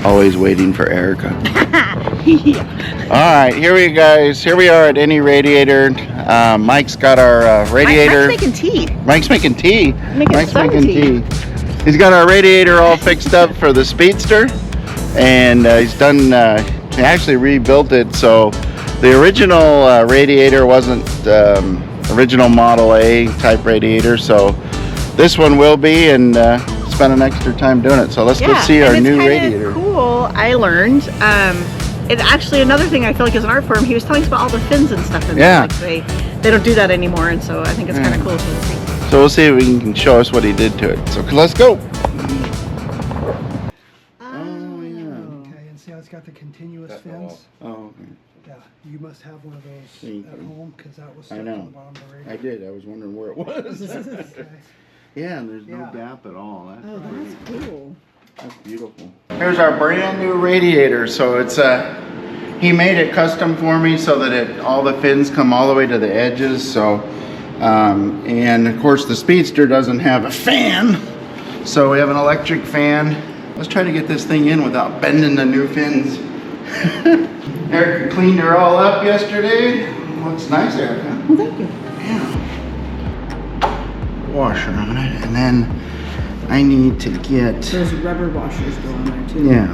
Always waiting for Erika. Yeah. Alright, here we are at Any Radiator. Mike's got our radiator. Mike's making tea. Mike's making tea. Mike's making tea. He's got our radiator all fixed up for the Speedster. And he's done, he actually rebuilt it. So the original radiator wasn't original Model A type radiator. So this one will be, and spent an extra time doing it. So let's go see our new radiator. It's cool. I learned. It's actually another thing I feel like is an art form. He was telling us about all the fins and stuff. And yeah. Like they don't do that anymore, and so I think it's kind of cool. So we'll see if he can show us what he did to it. So let's go. Okay, and see how it's got the continuous fins? Oh, okay. Yeah, you must have one of those at home because that was stuck I know. on the bottom of the radio. I did. I was wondering where it was. Okay. Yeah, and there's no gap at all. That's cool. That's beautiful. Here's our brand new radiator. So it's he made it custom for me so that all the fins come all the way to the edges. So and of course the Speedster doesn't have a fan, so we have an electric fan. Let's try to get this thing in without bending the new fins. Erika cleaned her all up yesterday. Looks nice, Erika. Well, thank you. Yeah. Washer on it, and then I need to get Those rubber washers go on there too. yeah.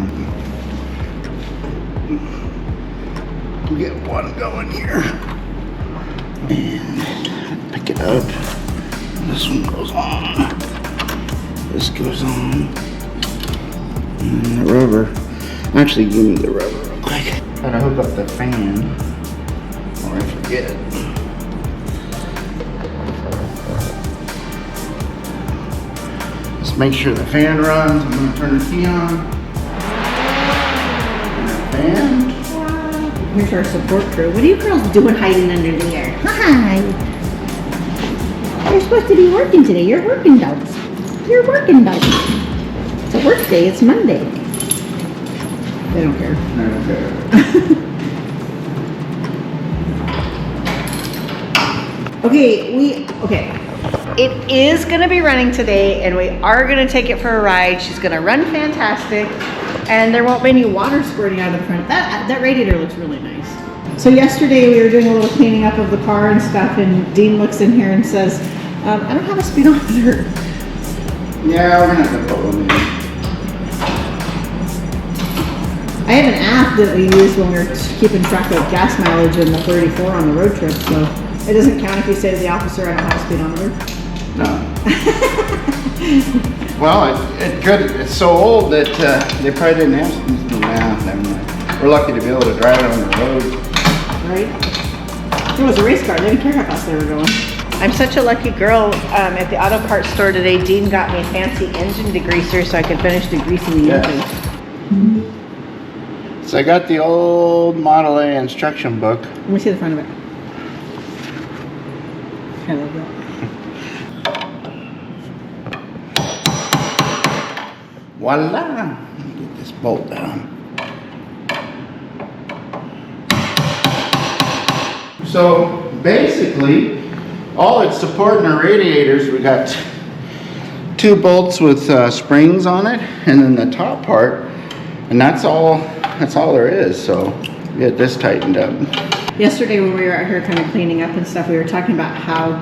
We get one going here, and pick it up. This one goes on. This goes on. And the rubber. Actually, give me the rubber real quick. Gotta hook up the fan, or I forget. Let's make sure the fan runs. I'm gonna turn the key on. And Here's our support crew. What are you girls doing hiding under there? Hi. You're supposed to be working today. You're working dogs. You're working dogs. It's a work day. It's Monday. They don't care. Okay. It is going to be running today, and we are going to take it for a ride. She's going to run fantastic, and there won't be any water squirting out of the front. That radiator looks really nice. So yesterday we were doing a little cleaning up of the car and stuff, and Dean looks in here and says, I don't have a speedometer. yeah, we're gonna have to put one in. I have an app that we use when we're keeping track of gas mileage in the 34 on the road trip, so it doesn't count if you say to the officer, I don't have a speedometer. No. Well, it could. It's so old that they probably didn't have. Nah, never mind. We're lucky to be able to drive it on the road. Right? It was a race car. They didn't care how fast they were going. I'm such a lucky girl. At the auto parts store today, Dean got me a fancy engine degreaser so I could finish degreasing the engine. So I got the old Model A instruction book. Let me see the front of it. I love that. Voila! Get this bolt down. So basically, all it's supporting our radiators, we got two bolts with springs on it, and then the top part, and that's all there is. So get this tightened up. Yesterday when we were out here kind of cleaning up and stuff, we were talking about how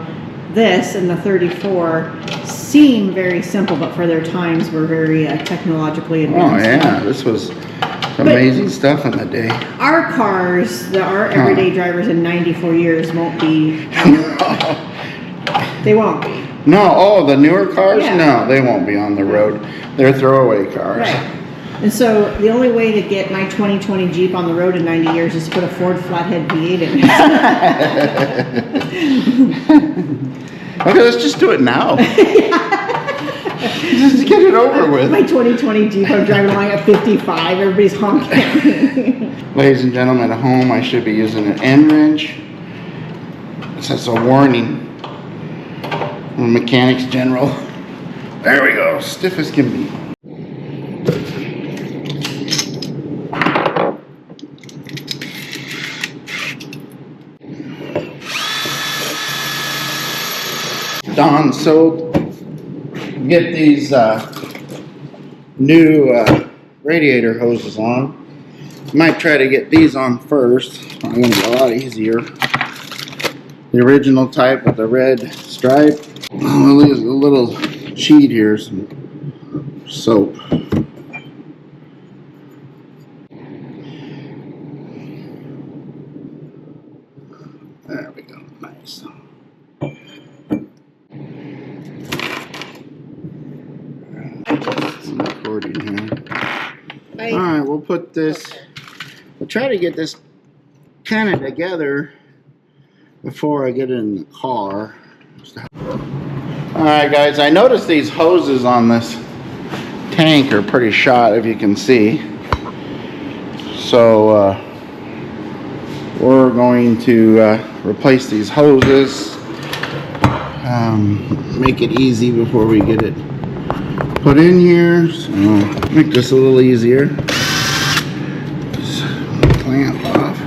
this and the 34 seem very simple, but for their times were very technologically advanced. Oh yeah, this was amazing stuff in the day. Our cars, our everyday drivers in 94 years won't be. They won't be. No, the newer cars? Yeah. No, they won't be on the road. They're throwaway cars. Right. And so the only way to get my 2020 Jeep on the road in 90 years is to put a Ford flathead V8 in it. Okay, let's just do it now. Just get it over with. My 2020 Jeep, I'm driving along at 55, everybody's honking at me. Ladies and gentlemen at home, I should be using an end wrench. That's a warning from Mechanics General. There we go, stiff as can be. Don, so get these new radiator hoses on. Might try to get these on first. Probably gonna be a lot easier. The original type with the red stripe. Oh, there's a little sheet here, some soap. There we go, nice. Some recording here. Alright, we'll put this, we'll try to get this kind of together before I get it in the car. Alright guys, I noticed these hoses on this tank are pretty shot, if you can see. So we're going to replace these hoses, make it easy before we get it put in here. So make this a little easier. Just clamp off.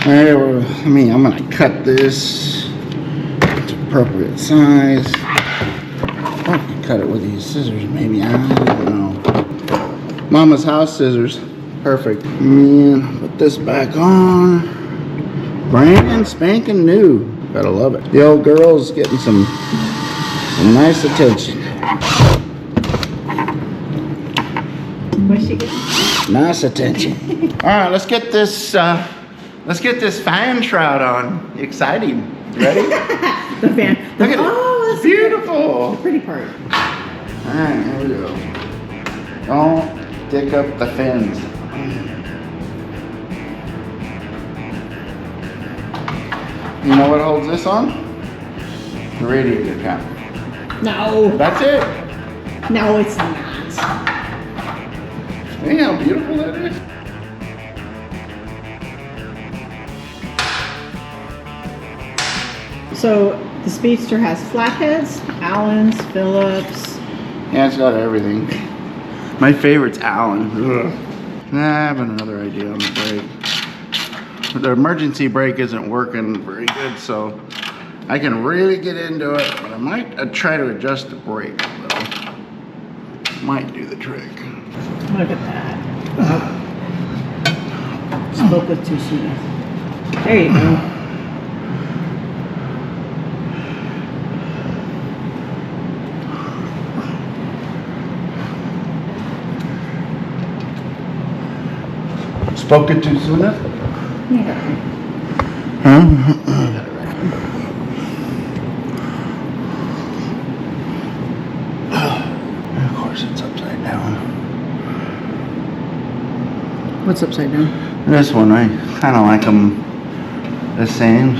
Alright, I'm gonna cut this to appropriate size. I can cut it with these scissors, maybe. I don't know. Mama's house scissors. Perfect. And put this back on. Brand spanking new. Gotta love it. The old girl's getting some nice attention. What's she getting? Nice attention. Alright, let's get this fan shroud on. Exciting. Ready? The fan. Look at it. That's Beautiful. the pretty part. Alright, here we go. Don't dick up the fins. You know what holds this on? The radiator cap. No. That's it. No, it's not. See how beautiful that is? So the Speedster has flatheads, Allen's, Phillips. Yeah, it's got everything. My favorite's Allen. Ugh. Nah, I have another idea on the brake. The emergency brake isn't working very good, so I can really get into it, but I might try to adjust the brake a little. Might do the trick. Look at that. Spoke with too soon. There you go. Spoke it too soon? Yeah. Huh? Of course it's upside down. What's upside down? This one, I kind of like them the same.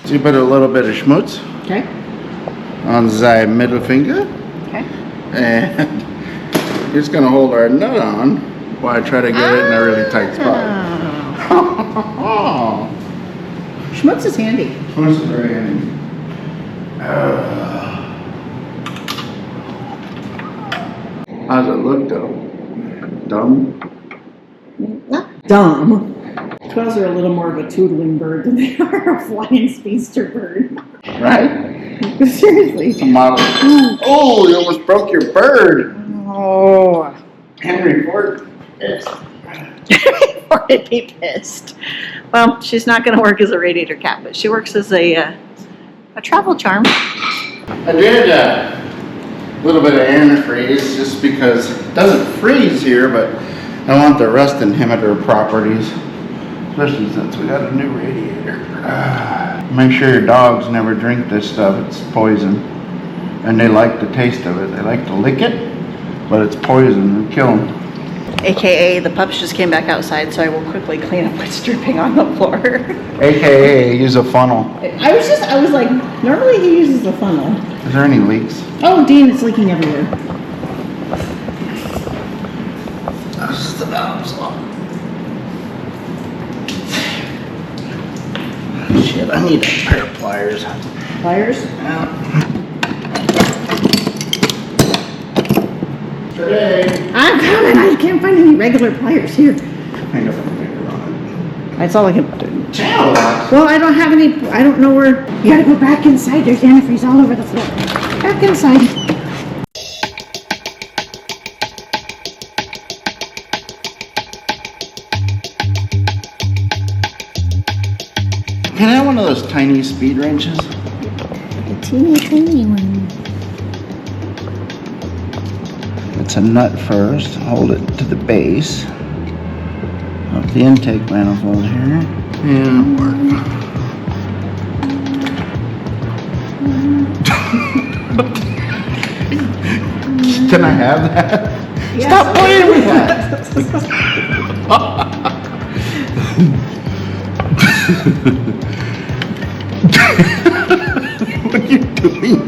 So you put a little bit of schmutz Okay. on the middle finger. Okay. And it's gonna hold our nut on while I try to get it in a really tight spot. Oh. Schmutz is handy. This is very handy. How's it look though? Dumb? Not dumb. 12s are a little more of a tootling bird than they are a flying speedster bird. Right? Seriously. It's a model. Oh, you almost broke your bird. Oh. Henry Ford. Yes. Ford would be pissed. Well, she's not going to work as a radiator cap, but she works as a travel charm. I did a little bit of antifreeze just because it doesn't freeze here, but I want the rust inhibitor properties, especially since we got a new radiator. Make sure your dogs never drink this stuff. It's poison, and they like the taste of it. They like to lick it, but it's poison. It'll kill them. AKA the pups just came back outside, so I will quickly clean up what's dripping on the floor. AKA use a funnel. I was like, normally he uses the funnel. Is there any leaks? Oh, Dean, it's leaking everywhere. This is the valves lock. Shit, I need a pair of pliers. Pliers? Yeah. Today. I'm coming. I can't find any regular pliers here. I know the finger on it. I That's all I can. Channel locks. Well, I don't have any. I don't know where. You gotta go back inside. There's antifreeze all over the floor. Back inside. Can I have one of those tiny speed wrenches? The teeny tiny one. It's a nut first. Hold it to the base of the intake manifold here. And work. Can I have that? Yeah, Stop playing with that. What are you doing?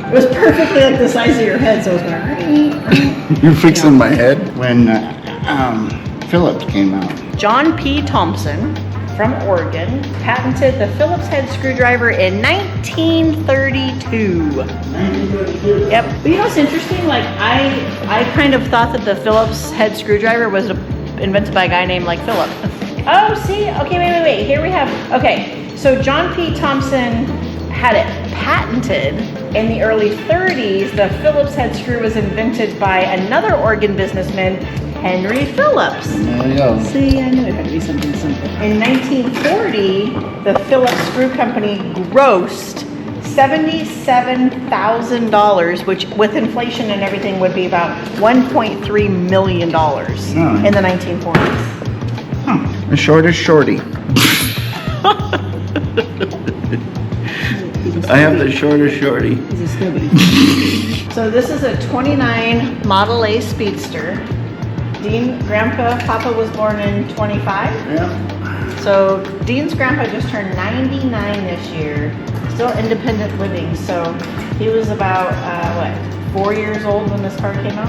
It was perfectly like the size of your head, so it was going. You're fixing my head? When Phillips came out. John P. Thompson from Oregon patented the Phillips head screwdriver in 1932. 1932. Yep. But you know what's interesting? Like I kind of thought that the Phillips head screwdriver was invented by a guy named like Philip. Oh, see? Okay, wait. Here we have. Okay, so John P. Thompson had it patented in the early 30s. The Phillips head screw was invented by another Oregon businessman, Henry Phillips. There you go. See, I knew it had to be something simple. In 1940, the Phillips Screw Company grossed $77,000, which with inflation and everything would be about $1.3 million in the 1940s. Huh. The shortest shorty. I have the shortest shorty. He's a stubby. So this is a 29 Model A Speedster. Dean, Papa was born in 25. Yeah. So Dean's grandpa just turned 99 this year. Still independent living. So he was about, 4 years old when this car came out?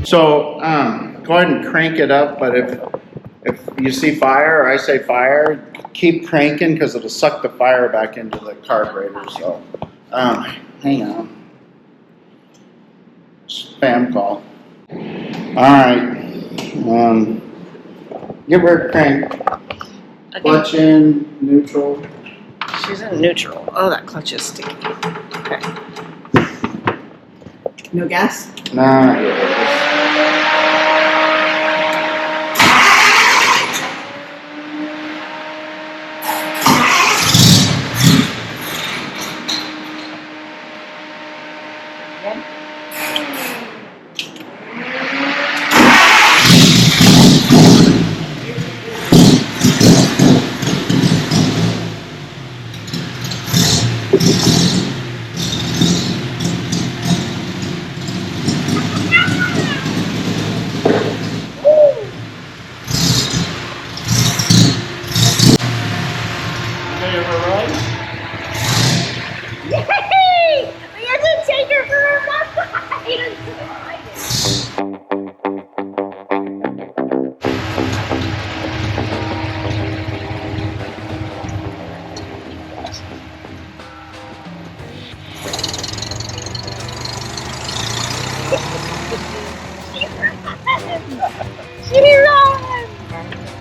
So go ahead and crank it up, but if you see fire, or I say fire, keep cranking because it'll suck the fire back into the carburetor. So hang on. Spam call. Alright. Give her a crank. Okay. Clutch in, neutral. She's in neutral. Oh, that clutch is sticky. Okay. No gas? Nah,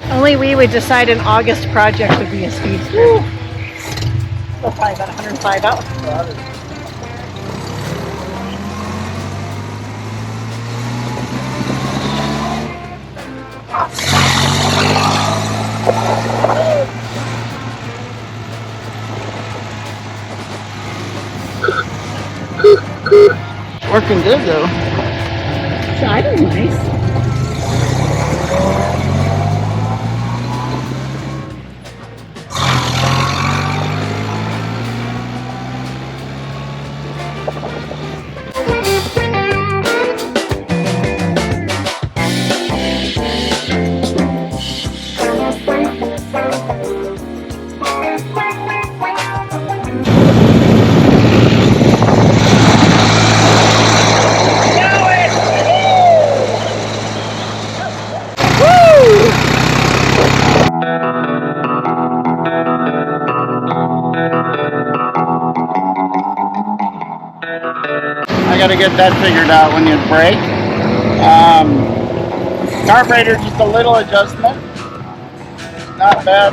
Only we would decide an August project would be a Speedster. We'll probably about 105 out. working good though. Shining nice. I gotta get that figured out when you brake. Carburetor, just a little adjustment. Not bad.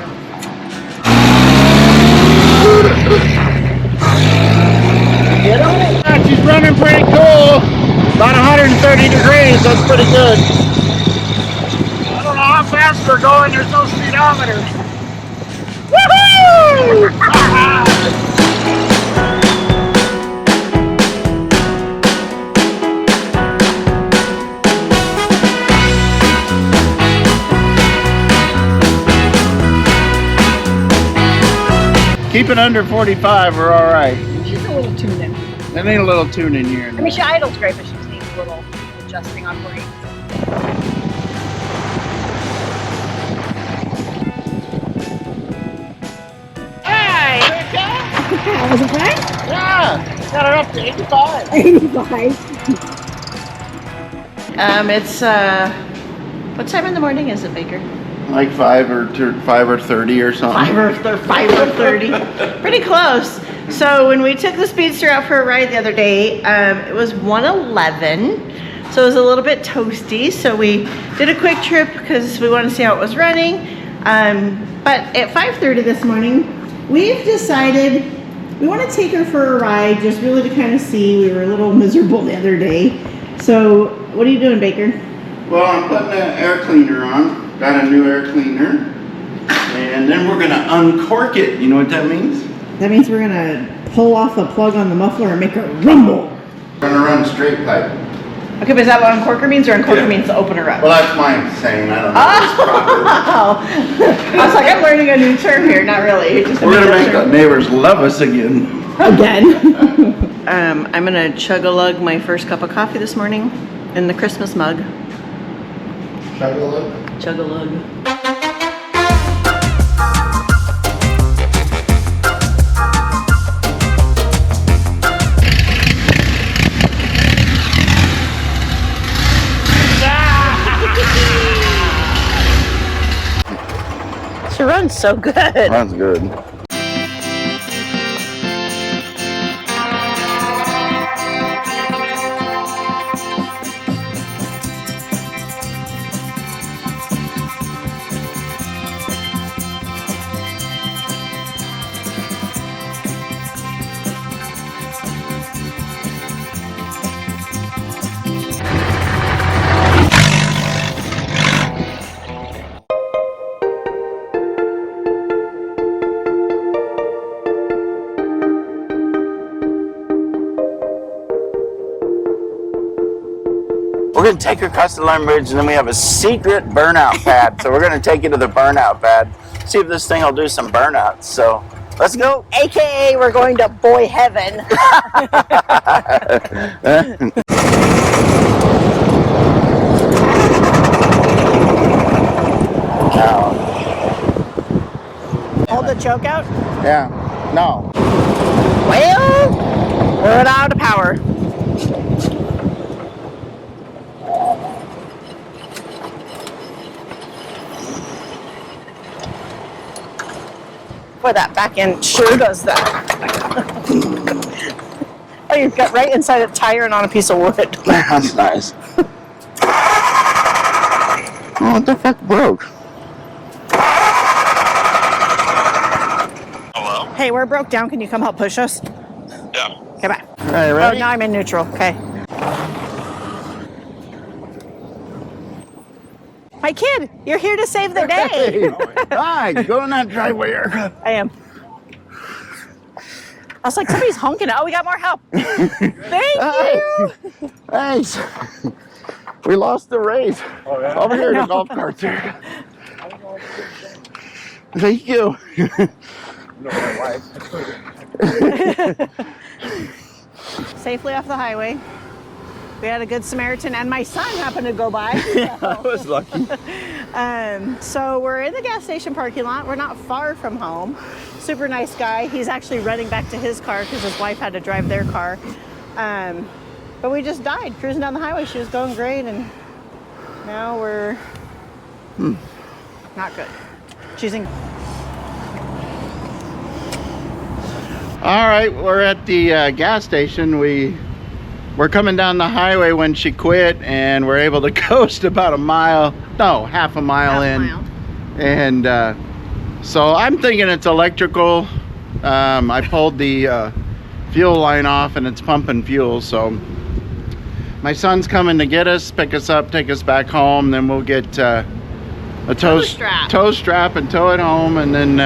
Get him? Yeah, she's running pretty cool. About 130 degrees, that's pretty good. I don't know how fast we're going, there's no speedometer. Woohoo! Keep it under 45, we're all right. She's a little tuning. They need a little tuning here. I mean, she idles great, but she just needs a little adjusting on brakes. Hey, Erika! Was it fine? Yeah, got her up to 85. 85. It's what time in the morning is it, Baker? Like 5 or 30 or something. 5:30. Pretty close. So when we took the Speedster out for a ride the other day, it was 1:11. So it was a little bit toasty. So we did a quick trip because we wanted to see how it was running. But at 5:30 this morning, we've decided we want to take her for a ride, just really to kind of see. We were a little miserable the other day. So what are you doing, Baker? Well, I'm putting an air cleaner on. Got a new air cleaner. And then we're gonna uncork it. You know what that means? That means we're gonna pull off a plug on the muffler and make her rumble. We're gonna run straight pipe. Okay, but is that what uncorker means, or uncorker Yeah. means to open her up? Well, that's my saying. I don't know if it's proper. Oh, I was like, I'm learning a new term here. Not really. You're just We're gonna make the term. neighbors love us again. Again. I'm gonna chug-a-lug my first cup of coffee this morning in the Christmas mug. Chug-a-lug. Chug-a-lug. She runs so good. That's good. We're going to take her across the Line Bridge, and then we have a secret burnout pad. So we're going to take you to the burnout pad, see if this thing will do some burnouts. So let's go. AKA, we're going to boy heaven. Hold the choke out. Yeah. No. Well, we're out of power. Boy, that back end sure does that. Oh, you've got right inside a tire and on a piece of wood. That's nice. Oh, what the fuck broke? Hello? Hey, we're broke down. Can you come help push us? Yeah. Okay, bye. All right, Oh, ready? now I'm in neutral. Okay. My kid, you're here to save the day. Hey, hi, go in that driveway, Erika. I am. I was like, somebody's honking. Oh, we got more help. Thank you. Thanks. We lost the race. Oh, yeah? Over here in the golf carts here. Thank you. Safely off the highway. We had a good Samaritan, and my son happened to go by. I was lucky. So we're in the gas station parking lot. We're not far from home. Super nice guy. He's actually running back to his car because his wife had to drive their car. But we just died cruising down the highway. She was going great, and now we're not good. Choosing. All right, we're at the gas station. We we're coming down the highway when she quit, and we're able to coast about a mile, no, half a mile in. And so I'm thinking it's electrical. I pulled the fuel line off and it's pumping fuel, so my son's coming to get us, pick us up, take us back home. Then we'll get a tow strap and tow it home, and then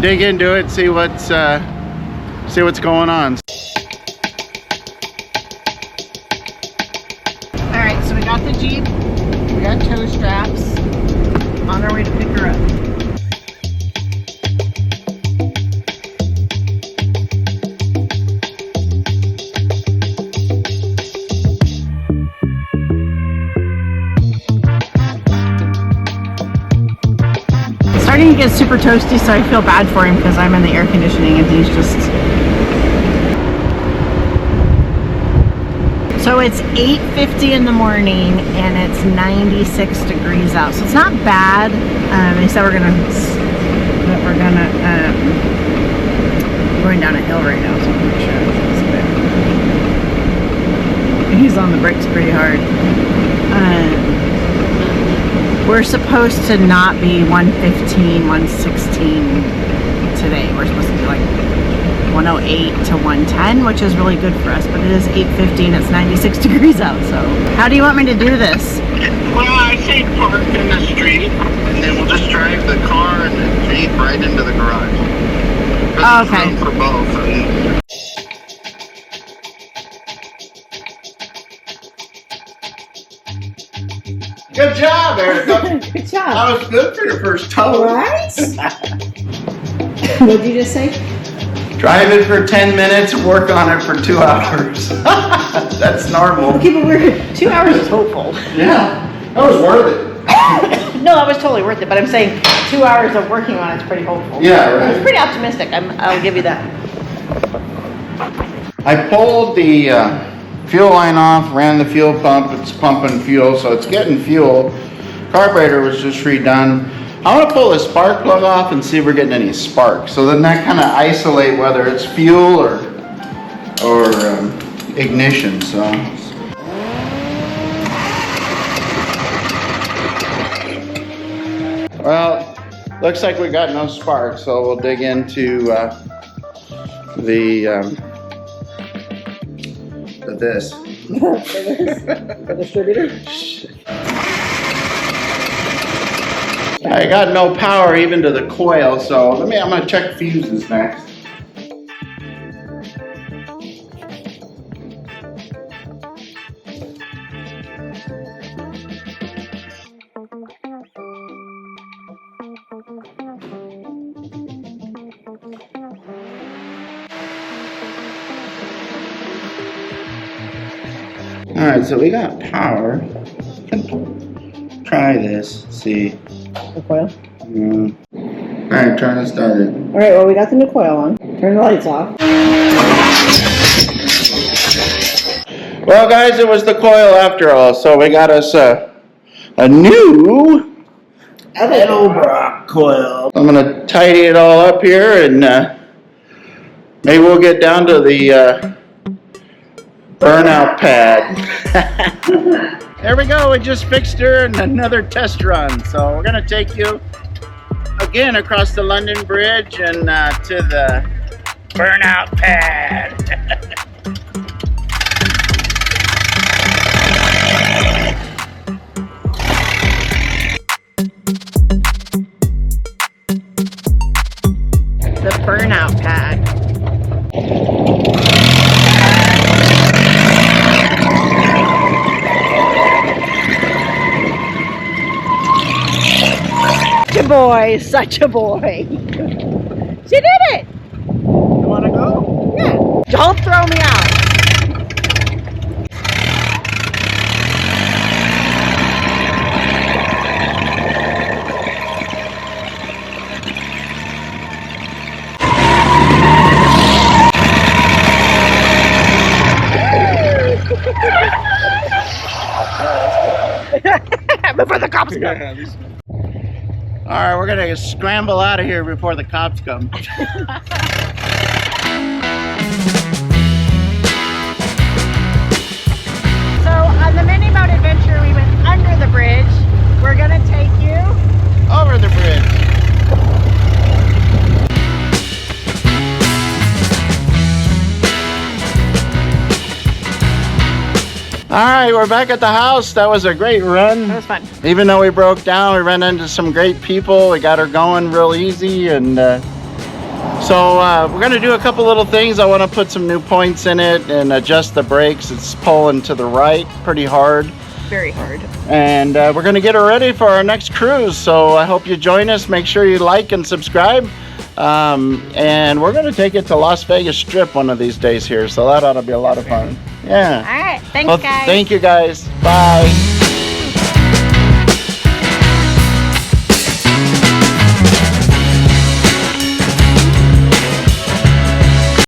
dig into it, see what's going on. All right, so we got the Jeep, we got tow straps, on our way to pick her up. It's starting to get super toasty, so I feel bad for him because I'm in the air conditioning and he's just... So it's 8:50 in the morning and it's 96 degrees out, so it's not bad. Except we're going down a hill right now, so I'm not sure it's bad. He's on the brakes pretty hard. We're supposed to not be 115, 116 today. We're supposed to be like 108 to 110, which is really good for us, but it is 8:50 and it's 96 degrees out. So how do you want me to do this? Well, I say park in the street, and then we'll just drive the car and the Jeep right into the garage. Oh, okay. There's room for both. Good job, Erika. Good job. That was good for your first tow. Right? What did you just say? Drive it for 10 minutes, work on it for 2 hours. That's normal. Okay, but we're 2 hours is hopeful. Yeah, that was worth it. No, that was totally worth it, but I'm saying 2 hours of working on it's pretty hopeful. Yeah, right. It's pretty optimistic. I'll give you that. I pulled the fuel line off, ran the fuel pump. It's pumping fuel, so it's getting fuel. Carburetor was just redone. I want to pull the spark plug off and see if we're getting any sparks. So then that kind of isolate whether it's fuel or ignition. So. Well, looks like we got no sparks, so we'll dig into this. The distributor? I got no power even to the coil, so I'm gonna check fuses next. Alright, so we got power. Try this, see. The coil? Alright, trying to start it. Alright, well, we got the new coil on. Turn the lights off. Well, guys, it was the coil after all, so we got us a new Edelbrock coil. I'm gonna tidy it all up here, and maybe we'll get down to the burnout pad. There we go, we just fixed her in another test run. So we're gonna take you again across the London Bridge and to the burnout pad. The burnout pad. Such a boy, such a boy. She did it. You wanna go? Yeah. Don't throw me out. Before the cops come. All right, we're gonna scramble out of here before the cops come. talking about adventure, we went under the bridge. We're gonna take you Over the bridge. All right, we're back at the house. That was a great run. That was fun. Even though we broke down, we ran into some great people. We got her going real easy, and so we're gonna do a couple little things. I want to put some new points in it and adjust the brakes. It's pulling to the right pretty hard. Very hard. And we're gonna get her ready for our next cruise. So I hope you join us. Make sure you like and subscribe. And we're gonna take it to Las Vegas Strip one of these days here. So that ought to be a lot of fun. Yeah. All right, thanks Well, guys. thank you guys. Bye.